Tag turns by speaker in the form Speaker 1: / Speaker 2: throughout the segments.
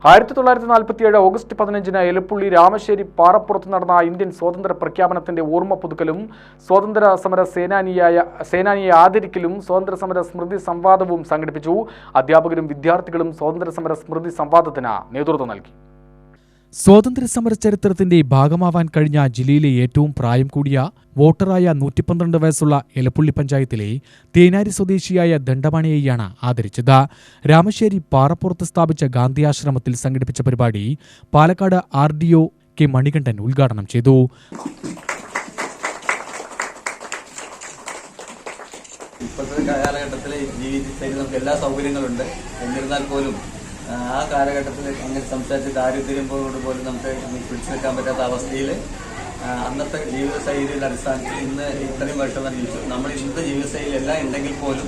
Speaker 1: 1947 August 15 Elappully Ramassery പാറപ്പുറത്ത് നടന്ന Indian സ്വാതന്ത്ര്യ പ്രഖ്യാപനത്തിന്റെ ഓർമ്മ പുതുക്കലും സ്വാതന്ത്ര്യ സമര സേനാനിയെ ആദരിക്കലും സ്വാതന്ത്ര്യ സമര സ്മൃതി സംവാദവും സംഘടിപ്പിച്ചു. അധ്യാപകരും വിദ്യാർത്ഥികളും സ്വാതന്ത്ര്യ സമര സ്മൃതി സംവാദത്തിന് നേതൃത്വം നൽകി. സ്വാതന്ത്ര്യ സമര ചരിത്രത്തിന്റെ ഭാഗമാവാൻ കഴിഞ്ഞ ജില്ലയിലെ ഏറ്റവും പ്രായം കൂടിയ വോട്ടറായ 112 വയസ്സുള്ള എലപ്പുള്ളി പഞ്ചായത്തിലെ തേനാരി സ്വദേശിയായ ദണ്ഡമണിയെയാണ് ആദരിച്ചത്. രാമശ്ശേരി പാറപ്പുറത്ത് സ്ഥാപിച്ച ഗാന്ധി ആശ്രമത്തിൽ സംഘടിപ്പിച്ച പരിപാടി പാലക്കാട് RDO കെ മണികണ്ഠൻ ഉദ്ഘാടനം ചെയ്തു.
Speaker 2: ഇപ്പോഴത്തെ കാലഘട്ടത്തിൽ ജീവിതത്തിൽ നമുക്ക് എല്ലാ സൗകര്യങ്ങളുണ്ട്. എന്നിരുന്നാൽ പോലും ആ കാലഘട്ടത്തിൽ അങ്ങനെ സംസാരിച്ച് ദാരിദ്ര്യം പോലും നമുക്ക് പിടിച്ചു നിൽക്കാൻ പറ്റാത്ത അവസ്ഥയിൽ അന്നത്തെ ജീവിതശൈലിയുടെ അടിസ്ഥാനത്തിൽ ഇന്ന് ഇത്രയും വർഷം ജീവിച്ചു. നമ്മൾ ഇന്നത്തെ ജീവിതശൈലി എല്ലാം ഉണ്ടെങ്കിൽ പോലും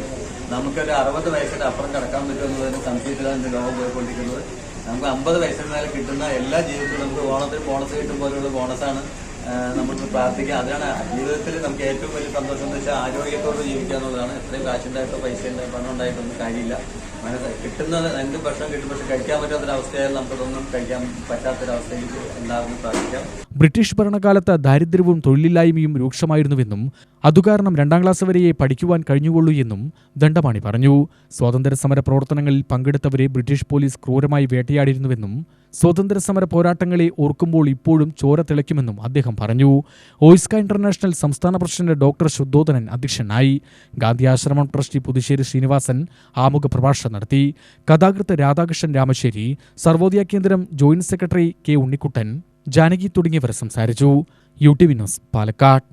Speaker 2: നമുക്കൊരു 60 വയസ്സിന് അപ്പുറം കടക്കാൻ പറ്റുമെന്നതിന് സംശയത്തിലാണ് ലോകം പോയിക്കൊണ്ടിരിക്കുന്നത്. നമുക്ക് 50 വയസ്സിന് മേലെ കിട്ടുന്ന എല്ലാ ജീവിതത്തിലും നമുക്ക് ഓണത്തിന് ബോണസ് കിട്ടും പോലെയുള്ള ബോണസാണ് നമുക്ക് പ്രാർത്ഥിക്കുക. അതാണ് ജീവിതത്തിൽ നമുക്ക് ഏറ്റവും വലിയ സന്തോഷം എന്ന് വെച്ചാൽ ആരോഗ്യത്തോടെ ജീവിക്കുക എന്നുള്ളതാണ്. എത്രയും കാശുണ്ടായിട്ടോ പൈസ ഉണ്ടായിട്ടോ പണം ഉണ്ടായിട്ടൊന്നും കാര്യമില്ല. കിട്ടുന്നത് എന്ത് ഭക്ഷണം കിട്ടും, പക്ഷെ കഴിക്കാൻ പറ്റാത്തൊരവസ്ഥയായാലും നമുക്കതൊന്നും കഴിക്കാൻ പറ്റാത്തൊരവസ്ഥയിൽ ഉണ്ടാകുമെന്ന് പ്രാർത്ഥിക്കാം.
Speaker 1: ബ്രിട്ടീഷ് ഭരണകാലത്ത് ദാരിദ്ര്യവും തൊഴിലില്ലായ്മയും രൂക്ഷമായിരുന്നുവെന്നും അതുകാരണം 2ാം ക്ലാസ് വരെയേ പഠിക്കുവാൻ കഴിഞ്ഞുകൊള്ളൂ എന്നും ദണ്ഡമണി പറഞ്ഞു. സ്വാതന്ത്ര്യ സമര പ്രവർത്തനങ്ങളിൽ പങ്കെടുത്തവരെ ബ്രിട്ടീഷ് പോലീസ് ക്രൂരമായി വേട്ടയാടിയിരുന്നുവെന്നും സ്വാതന്ത്ര്യ സമര പോരാട്ടങ്ങളെ ഓർക്കുമ്പോൾ ഇപ്പോഴും ചോര തിളയ്ക്കുമെന്നും അദ്ദേഹം പറഞ്ഞു. ഓയിസ്ക ഇന്റർനാഷണൽ സംസ്ഥാന പ്രസിഡന്റ് ഡോക്ടർ ശുദ്ധോധനൻ അധ്യക്ഷനായി. ഗാന്ധി ആശ്രമം ട്രസ്റ്റി പുതുശ്ശേരി ശ്രീനിവാസൻ ആമുഖ പ്രഭാഷണം നടത്തി. കഥാകൃത്ത് രാധാകൃഷ്ണൻ രാമശ്ശേരി, സർവോദയ കേന്ദ്രം joint secretary K Unnikuttan, Janaki തുടങ്ങിയവർ സംസാരിച്ചു. UTV news, Palakkad.